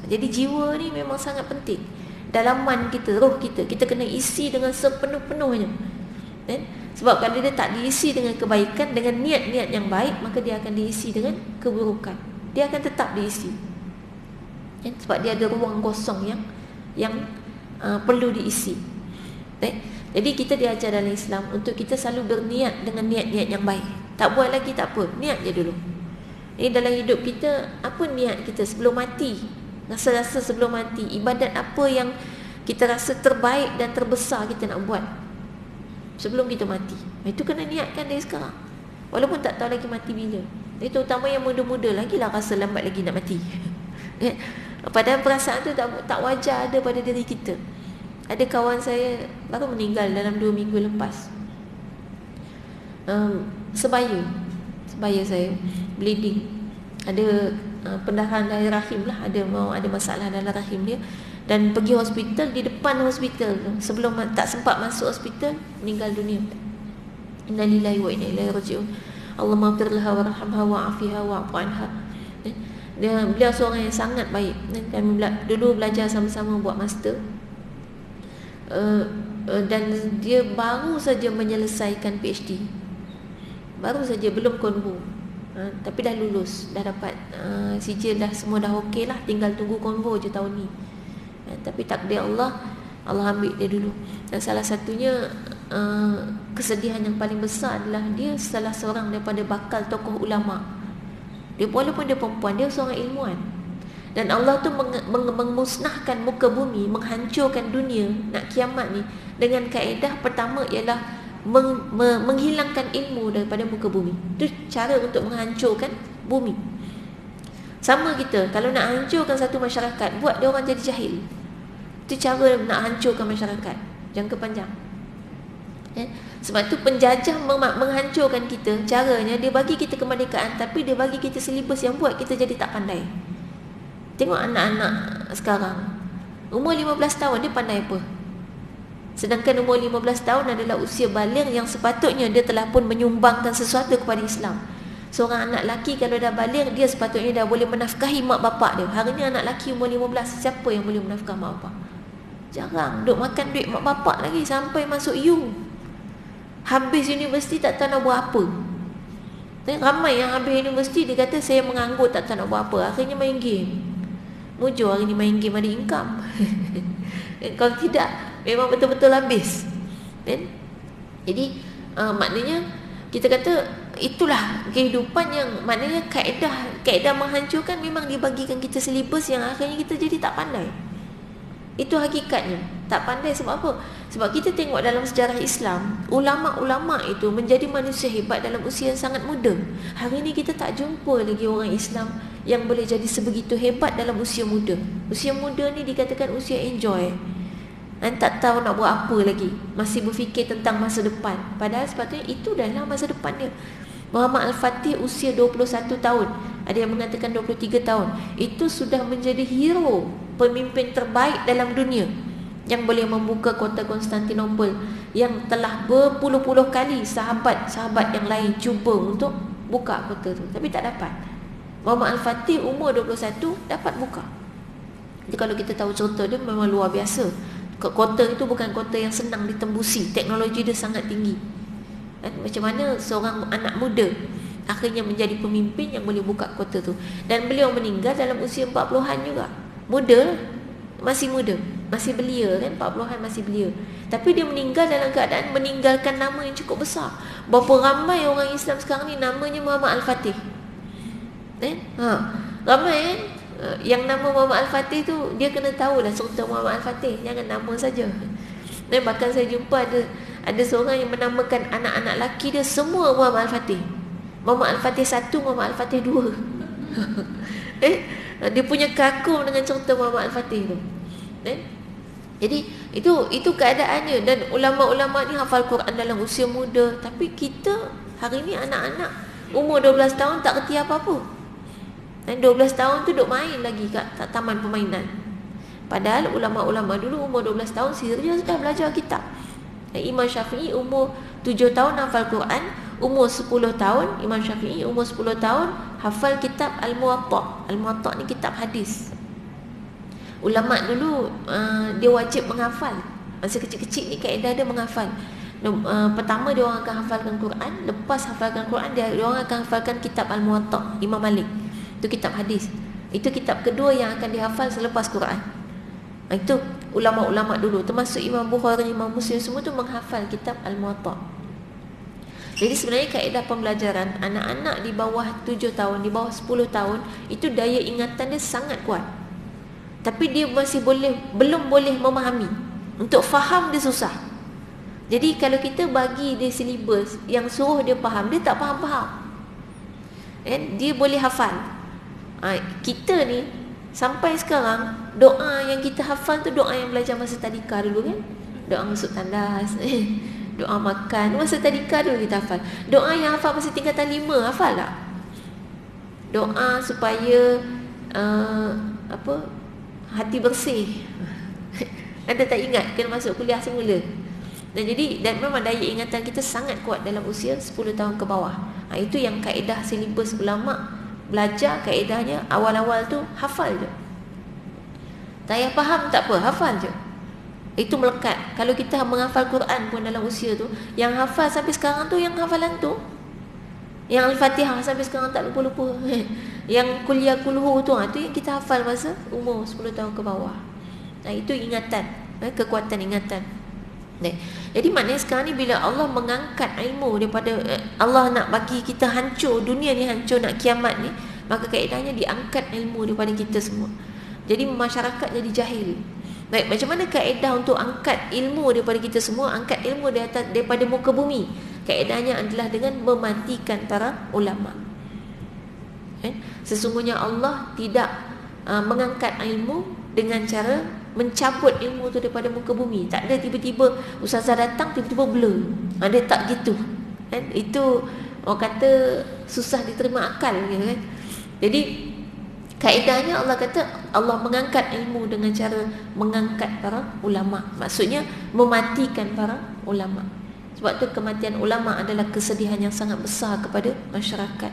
Jadi jiwa ni memang sangat penting. Dalaman kita, roh kita, kita kena isi dengan sepenuh-penuhnya. Sebab kalau dia tak diisi dengan kebaikan, dengan niat-niat yang baik, maka dia akan diisi dengan keburukan. Dia akan tetap diisi. Sebab dia ada ruang kosong yang perlu diisi. Jadi kita diajar dalam Islam untuk kita selalu berniat dengan niat-niat yang baik. Tak buat lagi tak apa, niat je dulu. Ini dalam hidup kita, apa niat kita sebelum mati? Rasa-rasa sebelum mati, ibadat apa yang kita rasa terbaik dan terbesar kita nak buat sebelum kita mati? Itu kena niatkan dari sekarang, walaupun tak tahu lagi mati bila. Itu terutama yang muda-muda lagi lah rasa lambat lagi nak mati. Padahal perasaan tu tak wajar ada pada diri kita. Ada kawan saya baru meninggal dalam 2 minggu lepas. Sebaya saya bleeding, ada pendarahan dalam rahim lah, ada masalah dalam rahim dia, dan pergi hospital. Di depan hospital tu, sebelum tak sempat masuk hospital, meninggal dunia. Innalillahi wa inna ilaihi raji'un. Allahumma ighfir laha warhamha wa'afiha wa'fu anha. Beliau seorang yang sangat baik. Kami dulu belajar sama-sama buat master. Dan dia baru saja menyelesaikan PhD. Baru saja, belum konvo. Tapi dah lulus, dah dapat sijil, dah semua dah okey lah, tinggal tunggu konvo je tahun ni. Tapi takdir Allah, Allah ambil dia dulu. Dan salah satunya kesedihan yang paling besar adalah dia salah seorang daripada bakal tokoh ulama. Dia walaupun dia perempuan, dia seorang ilmuwan. Dan Allah tu memusnahkan muka bumi, menghancurkan dunia nak kiamat ni dengan kaedah pertama ialah menghilangkan ilmu daripada muka bumi. Itu cara untuk menghancurkan bumi. Sama kita, kalau nak hancurkan satu masyarakat, buat dia orang jadi jahil. Itu cara nak hancurkan masyarakat jangka panjang. Sebab tu penjajah menghancurkan kita. Caranya dia bagi kita kemerdekaan, tapi dia bagi kita silibus yang buat kita jadi tak pandai. Tengok anak-anak sekarang, umur 15 tahun dia pandai apa? Sedangkan umur 15 tahun adalah usia baligh yang sepatutnya dia telah pun menyumbangkan sesuatu kepada Islam. Seorang anak lelaki kalau dah baligh, dia sepatutnya dah boleh menafkahi mak bapak dia. Hari ni anak lelaki umur 15, siapa yang boleh menafkah mak bapak? Jarang. Duk makan duit mak bapak lagi sampai masuk U. Habis universiti tak tahu nak buat apa. Ramai yang habis universiti dia kata saya menganggur, tak tahu nak buat apa. Akhirnya main game. Mujur hari ni main game ada income. Kalau tidak, memang betul-betul habis. Jadi maknanya kita kata itulah kehidupan yang maknanya kaedah menghancurkan memang dibagikan kita silibus yang akhirnya kita jadi tak pandai. Itu hakikatnya. Tak pandai sebab apa? Sebab kita tengok dalam sejarah Islam, ulama-ulama itu menjadi manusia hebat dalam usia yang sangat muda. Hari ini kita tak jumpa lagi orang Islam yang boleh jadi sebegitu hebat dalam usia muda. Usia muda ni dikatakan usia enjoy. Dan tak tahu nak buat apa lagi. Masih berfikir tentang masa depan. Padahal sepatutnya itu adalah masa depan dia. Muhammad Al-Fatih usia 21 tahun. Ada yang mengatakan 23 tahun. Itu sudah menjadi hero, pemimpin terbaik dalam dunia yang boleh membuka kota Konstantinopel yang telah berpuluh-puluh kali sahabat-sahabat yang lain cuba untuk buka kota tu, tapi tak dapat. Muhammad Al-Fatih umur 21 dapat buka. Jadi kalau kita tahu cerita dia memang luar biasa. Kota itu bukan kota yang senang ditembusi. Teknologi dia sangat tinggi. Dan macam mana seorang anak muda akhirnya menjadi pemimpin yang boleh buka kota tu. Dan beliau meninggal dalam usia 40-an juga. Muda, masih muda, masih belia kan, 40-an masih belia. Tapi dia meninggal dalam keadaan meninggalkan nama yang cukup besar. Berapa ramai orang Islam sekarang ni namanya Muhammad Al-Fatih. Ramai kan? Yang nama Muhammad Al-Fatih tu dia kena tahulah cerita Muhammad Al-Fatih, jangan nama saja. Dan bahkan saya jumpa ada seorang yang menamakan anak-anak lelaki dia semua Muhammad Al-Fatih. Muhammad Al-Fatih 1, Muhammad Al-Fatih 2. Dia punya kagum dengan cerita Muhammad Al-Fatih tu. Jadi itu keadaannya. Dan ulama-ulama ni hafal Quran dalam usia muda. Tapi kita hari ni anak-anak umur 12 tahun tak kerti apa-apa. Dan 12 tahun tu duk main lagi kat taman permainan. Padahal ulama-ulama dulu umur 12 tahun serius dah belajar kitab. Imam Syafi'i umur 7 tahun hafal Quran, umur 10 tahun Imam Syafi'i umur 10 tahun hafal kitab Al-Muwatta'. Al-Muwatta' ni kitab hadis. Ulama dulu dia wajib menghafal. Masa kecil-kecil ni kaedah dia menghafal. Pertama dia orang akan hafalkan Quran, lepas hafalkan Quran dia orang akan hafalkan kitab Al-Muwatta Imam Malik. Itu kitab hadis. Itu kitab kedua yang akan dihafal selepas Quran. Itu ulama-ulama dulu, termasuk Imam Bukhari, Imam Muslim, semua tu menghafal kitab Al-Muwatta. Jadi sebenarnya kaedah pembelajaran anak-anak di bawah 7 tahun, di bawah 10 tahun, itu daya ingatan dia sangat kuat. Tapi dia masih belum boleh memahami. Untuk faham dia susah. Jadi kalau kita bagi dia silibus yang suruh dia faham, dia tak faham-faham. Dia boleh hafal. Kita ni sampai sekarang doa yang kita hafal tu doa yang belajar masa tadika dulu kan. Doa masuk tandas, doa makan, masa tadika dulu kita hafal. Doa yang hafal masa tingkatan 5 hafal tak? Doa supaya hati bersih. Anda tak ingat kena masuk kuliah semula. Dan memang daya ingatan kita sangat kuat dalam usia 10 tahun ke bawah. Itu yang kaedah silibus ulama belajar, kaedahnya awal-awal tu hafal je. Tak payah faham tak apa, hafal je. Itu melekat. Kalau kita menghafal Quran pun dalam usia tu, yang hafal sampai sekarang tu yang hafalan tu, yang Al-Fatihah sampai sekarang tak lupa-lupa. Yang kuliah kulhu tu, tu yang kita hafal masa umur 10 tahun ke bawah. Itu ingatan, kekuatan ingatan. Jadi maknanya sekarang ni bila Allah mengangkat ilmu daripada Allah nak bagi kita hancur, dunia ni hancur, nak kiamat ni, maka kaedahnya diangkat ilmu daripada kita semua. Jadi masyarakat jadi jahil. Baik, macam mana kaedah untuk angkat ilmu daripada kita semua, angkat ilmu daripada muka bumi? Kaedahnya adalah dengan mematikan para ulama. Sesungguhnya Allah tidak mengangkat ilmu dengan cara mencabut ilmu tu daripada muka bumi. Tak ada tiba-tiba ustazah datang tiba-tiba blur. Dia tak gitu. Itu orang kata susah diterima akal gitu kan. Jadi kaedahnya Allah kata Allah mengangkat ilmu dengan cara mengangkat para ulama. Maksudnya mematikan para ulama. Sebab tu kematian ulama adalah kesedihan yang sangat besar kepada masyarakat.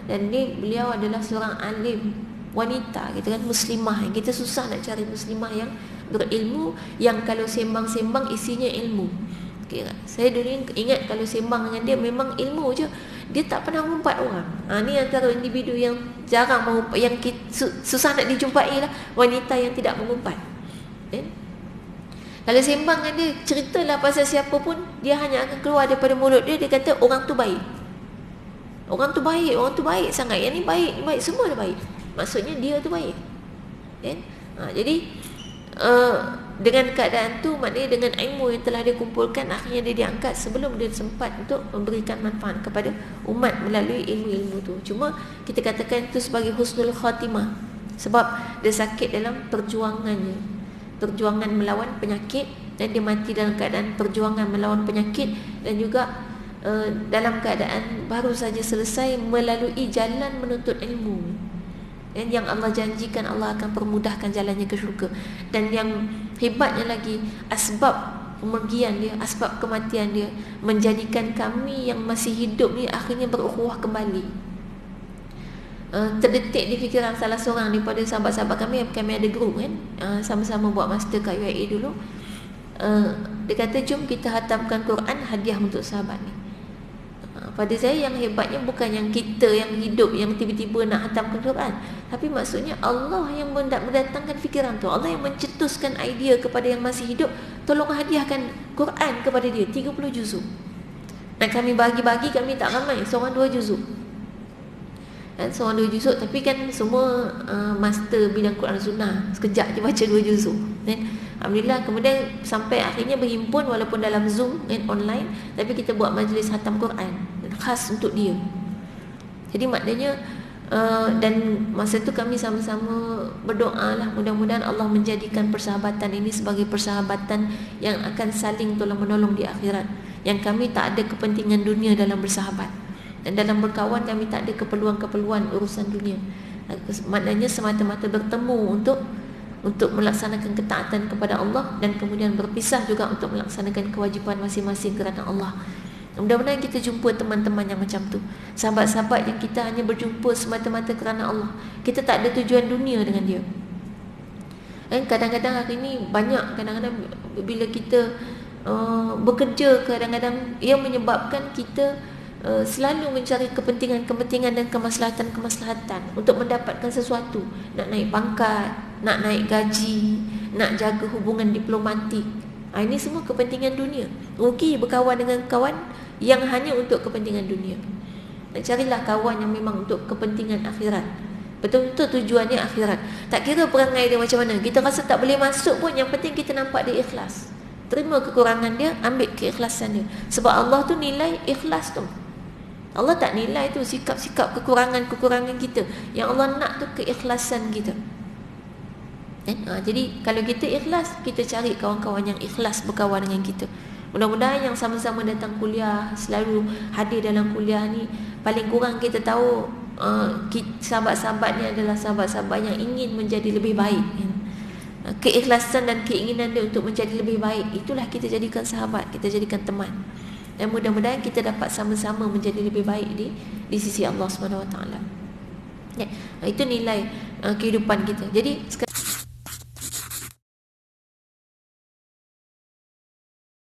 Dan ni beliau adalah seorang alim wanita, kita kan muslimah. Kita susah nak cari muslimah yang berilmu, yang kalau sembang-sembang isinya ilmu. Okay, saya dulu ingat kalau sembang dengan dia memang ilmu je. Dia tak pernah mengumpat orang. Ni antara individu yang jarang mengumpat, yang susah nak dijumpai lah, wanita yang tidak mengumpat. Kalau sembang dengan dia, ceritalah pasal siapa pun, dia hanya akan keluar daripada mulut dia, dia kata orang tu baik. Orang tu baik sangat. Yang ni baik, semua dia baik. Maksudnya dia tu baik. Jadi dengan keadaan tu, maknanya dengan ilmu yang telah dia kumpulkan, akhirnya dia diangkat sebelum dia sempat untuk memberikan manfaat kepada umat melalui ilmu-ilmu tu. Cuma kita katakan itu sebagai husnul khatimah, sebab dia sakit dalam perjuangannya, perjuangan melawan penyakit, dan dia mati dalam keadaan perjuangan melawan penyakit, dan juga dalam keadaan baru saja selesai melalui jalan menuntut ilmu. Yang Allah janjikan Allah akan permudahkan jalannya ke syurga. Dan yang hebatnya lagi, asbab pemergian dia, asbab kematian dia menjadikan kami yang masih hidup ni akhirnya berukhuwah kembali. Terdetik di fikiran salah seorang daripada sahabat-sahabat kami ada grup kan, sama-sama buat master kat UAE dulu. Dia kata jom kita hatamkan Quran, hadiah untuk sahabat ni. Pada saya yang hebatnya bukan yang kita yang hidup yang tiba-tiba nak hatamkan Quran, tapi maksudnya Allah yang mendatangkan fikiran tu, Allah yang mencetuskan idea kepada yang masih hidup, tolong hadiahkan Quran kepada dia 30 juzuk. Dan kami bagi-bagi, kami tak ramai, seorang 2 juzuk. Seorang 2 juzuk, tapi kan semua master bidang Quran Sunnah, sekejap je baca 2 juzuk. Alhamdulillah, kemudian sampai akhirnya berhimpun walaupun dalam Zoom online, tapi kita buat majlis hatam Quran khas untuk dia. Jadi maknanya dan masa tu kami sama-sama berdoa lah, mudah-mudahan Allah menjadikan persahabatan ini sebagai persahabatan yang akan saling tolong-menolong di akhirat, yang kami tak ada kepentingan dunia dalam bersahabat, dan dalam berkawan kami tak ada keperluan-keperluan urusan dunia. Maknanya semata-mata bertemu untuk melaksanakan ketaatan kepada Allah, dan kemudian berpisah juga untuk melaksanakan kewajipan masing-masing kerana Allah. Mudah-mudahan kita jumpa teman-teman yang macam tu, sahabat-sahabat yang kita hanya berjumpa semata-mata kerana Allah. Kita tak ada tujuan dunia dengan dia. Kadang-kadang hari ni banyak, kadang-kadang bila kita bekerja, kadang-kadang ia menyebabkan kita selalu mencari kepentingan-kepentingan dan kemaslahatan-kemaslahatan untuk mendapatkan sesuatu. Nak naik pangkat, nak naik gaji, nak jaga hubungan diplomatik. Ini semua kepentingan dunia. Rugi berkawan dengan kawan yang hanya untuk kepentingan dunia. Carilah kawan yang memang untuk kepentingan akhirat. Betul-betul tujuannya akhirat. Tak kira perangai dia macam mana, kita rasa tak boleh masuk pun, yang penting kita nampak dia ikhlas. Terima kekurangan dia, ambil keikhlasan dia. Sebab Allah tu nilai ikhlas tu. Allah tak nilai tu sikap-sikap kekurangan-kekurangan kita. Yang Allah nak tu keikhlasan kita. Jadi kalau kita ikhlas, kita cari kawan-kawan yang ikhlas berkawan dengan kita. Mudah-mudahan yang sama-sama datang kuliah, selalu hadir dalam kuliah ni, paling kurang kita tahu sahabat-sahabat ni adalah sahabat-sahabat yang ingin menjadi lebih baik. Keikhlasan dan keinginan dia untuk menjadi lebih baik, itulah kita jadikan sahabat, kita jadikan teman. Dan mudah-mudahan kita dapat sama-sama menjadi lebih baik di sisi Allah SWT. Itu nilai kehidupan kita. Jadi